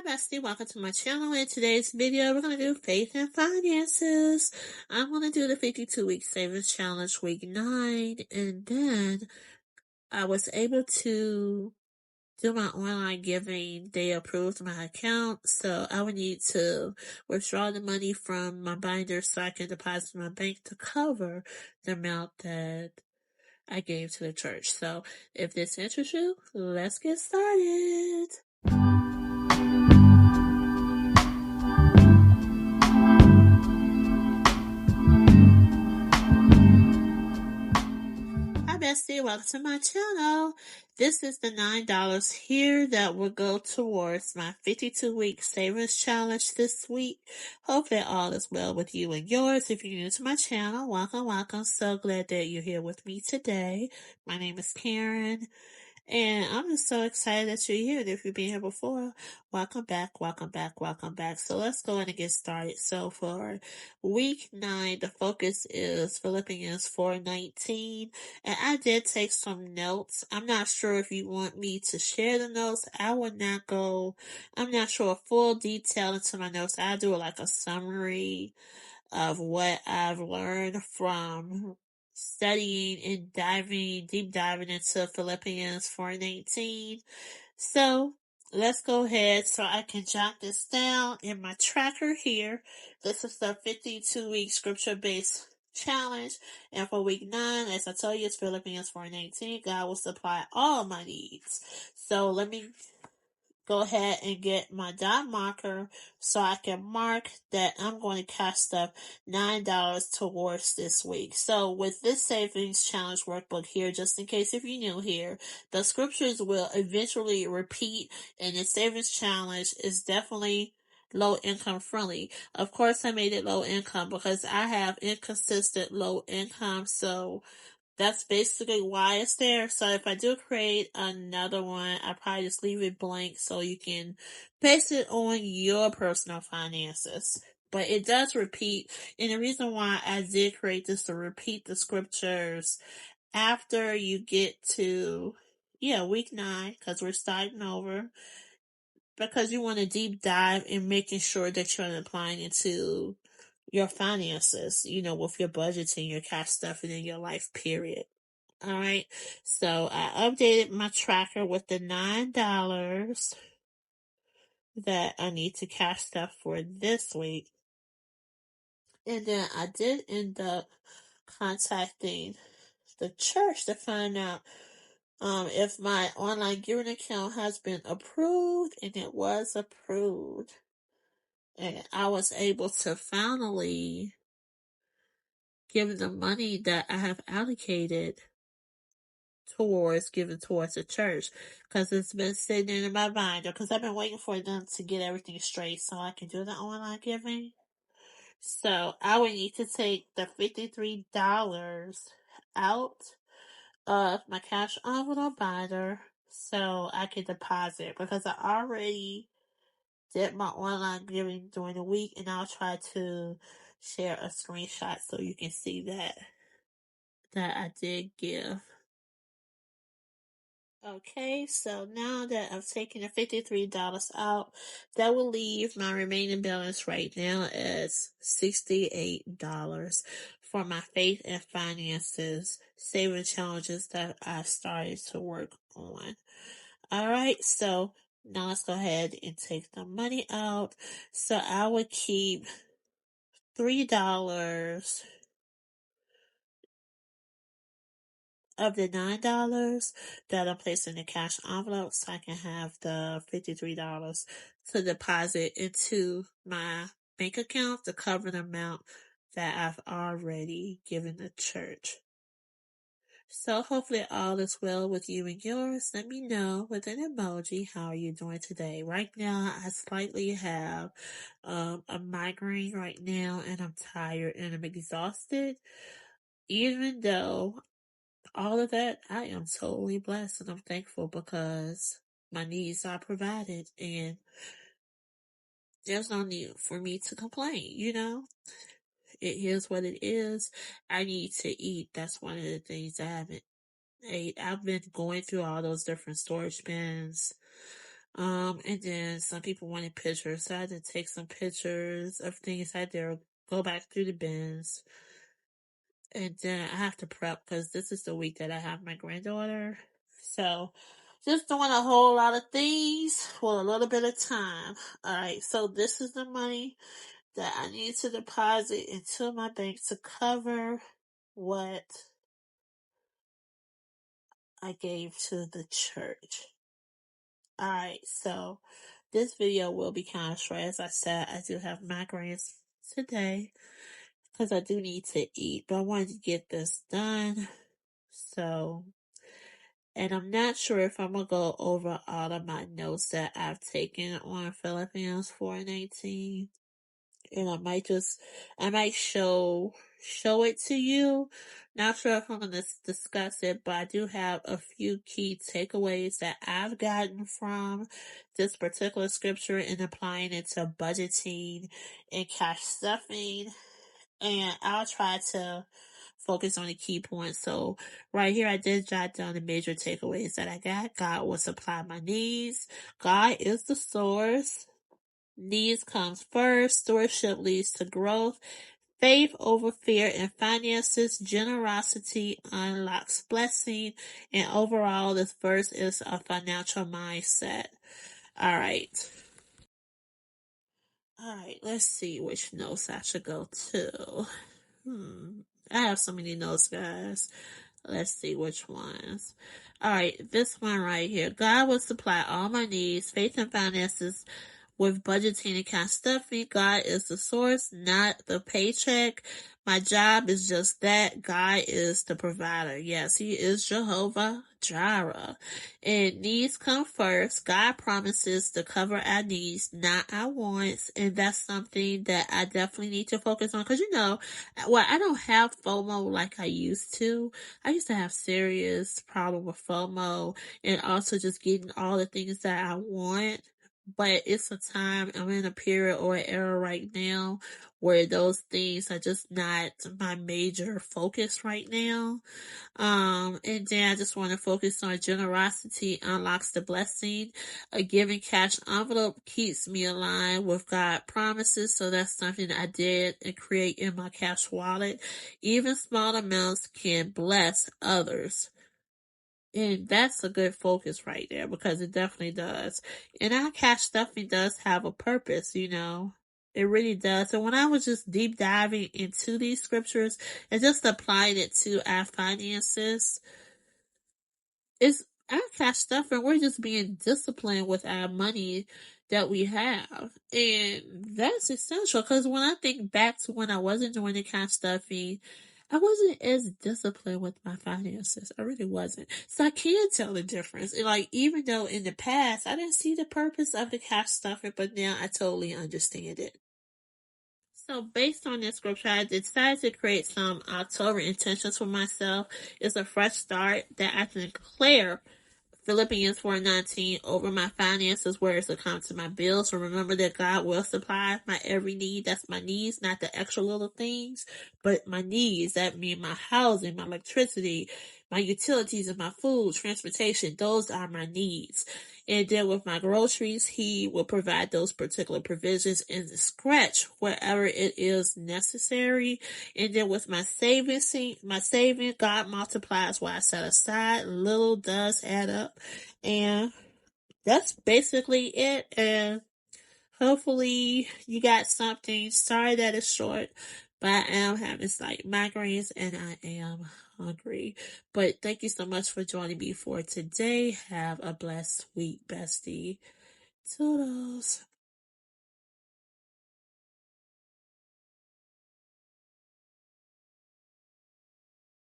Hi bestie, welcome to my channel. In today's video, we're going to do faith and finances. I'm going to do the 52-week savings challenge week 9, and then I was able to do my online giving. They approved my account, so I would need to withdraw the money from my binder so I can deposit in my bank to cover the amount that I gave to the church. So if this interests you, let's get started. Hi bestie, welcome to my channel. This is the $9 here that will go towards my 52-week savings challenge this week. Hopefully all is well with you and yours. If you're new to my channel, welcome. So glad that you're here with me today. My name is Karen. And I'm just so excited that you're here. And if you've been here before, welcome back. So let's go ahead and get started. So for week 9, the focus is Philippians 4:19. And I did take some notes. I'm not sure if you want me to share the notes. I'm not sure full detail into my notes. I'll do like a summary of what I've learned from studying and deep diving into Philippians 4:19. So let's go ahead so I can jot this down in my tracker here. This is the 52-week scripture-based challenge. And for week 9, as I told you, it's Philippians 4:19. God will supply all my needs. So let me go ahead and get my dot marker so I can mark that I'm going to cash up $9 towards this week. So with this savings challenge workbook here, just in case if you're new here, the scriptures will eventually repeat, and the savings challenge is definitely low income friendly. Of course, I made it low income because I have inconsistent low income, so that's basically why it's there. So if I do create another one, I probably just leave it blank so you can base it on your personal finances. But it does repeat. And the reason why I did create this to repeat the scriptures after you get to, week 9, because we're starting over. Because you want to deep dive in making sure that you're applying it to your finances, with your budgeting, your cash stuff, and in your life period. Alright, so I updated my tracker with the $9 that I need to cash stuff for this week. And then I did end up contacting the church to find out if my online giving account has been approved, and it was approved. And I was able to finally give the money that I have allocated towards the church, because it's been sitting in my binder because I've been waiting for them to get everything straight so I can do the online giving. So I would need to take the $53 out of my cash envelope binder so I can deposit, because I already did my online giving during the week, and I'll try to share a screenshot so you can see that I did give. Okay, so now that I've taken the $53 out, that will leave my remaining balance right now as $68 for my faith and finances saving challenges that I started to work on. Alright, so now let's go ahead and take the money out. So I would keep $3 of the $9 that I placed in the cash envelope so I can have the $53 to deposit into my bank account to cover the amount that I've already given the church. So hopefully all is well with you and yours. Let me know with an emoji how are you doing today. Right now I slightly have a migraine right now, and I'm tired and I'm exhausted. Even though all of that, I am totally blessed and I'm thankful because my needs are provided, and there's no need for me to complain, It is what it is. I need to eat. That's one of the things I haven't ate. I've been going through all those different storage bins And then some people wanted pictures, so I had to take some pictures of things. I had to go back through the bins. And then I have to prep because this is the week that I have my granddaughter. So just doing a whole lot of things for a little bit of time. Alright, so this is the money that I need to deposit into my bank to cover what I gave to the church. Alright, so this video will be kind of short. As I said, I do have migraines today because I do need to eat, but I wanted to get this done. So, and I'm not sure if I'm gonna go over all of my notes that I've taken on Philippians 4:19. And I might show it to you. Not sure if I'm gonna discuss it, but I do have a few key takeaways that I've gotten from this particular scripture and applying it to budgeting and cash stuffing. And I'll try to focus on the key points. So right here, I did jot down the major takeaways that I got. God will supply my needs. God is the source. Needs comes first. Stewardship leads to growth. Faith over fear and finances. Generosity unlocks blessing. And overall, this verse is a financial mindset. All right. All right. Let's see which notes I should go to. I have so many notes, guys. Let's see which ones. All right, this one right here. God will supply all my needs, faith and finances, with budgeting and cash stuffing. God is the source, not the paycheck. My job is just that. God is the provider. Yes, He is Jehovah Jireh. And needs come first. God promises to cover our needs, not our wants. And that's something that I definitely need to focus on. Because, I don't have FOMO like I used to. I used to have serious problem with FOMO and also just getting all the things that I want. But it's a time, I'm in a period or an era right now where those things are just not my major focus right now. And then I just want to focus on generosity unlocks the blessing. A giving cash envelope keeps me aligned with God promises. So that's something I did and create in my cash wallet. Even small amounts can bless others. And that's a good focus right there because it definitely does. And our cash stuffing does have a purpose, It really does. And when I was just deep diving into these scriptures and just applying it to our finances, it's our cash stuffing. We're just being disciplined with our money that we have. And that's essential because when I think back to when I wasn't doing the cash stuffing, I wasn't as disciplined with my finances. I really wasn't. So I can tell the difference. And even though in the past I didn't see the purpose of the cash stuffing, but now I totally understand it. So based on this scripture, I decided to create some October intentions for myself. It's a fresh start that I can declare Philippians 4:19 over my finances, where it's to come to my bills. So remember that God will supply my every need. That's my needs, not the extra little things, but my needs. That means my housing, my electricity, my utilities, and my food, transportation. Those are my needs. And then with my groceries, He will provide those particular provisions and scratch wherever it is necessary. And then with my savings, God multiplies what I set aside. Little does add up. And that's basically it. And hopefully you got something. Sorry that it's short, but I am having slight migraines and I am hungry. But thank you so much for joining me for today. Have a blessed week, bestie. Toodles.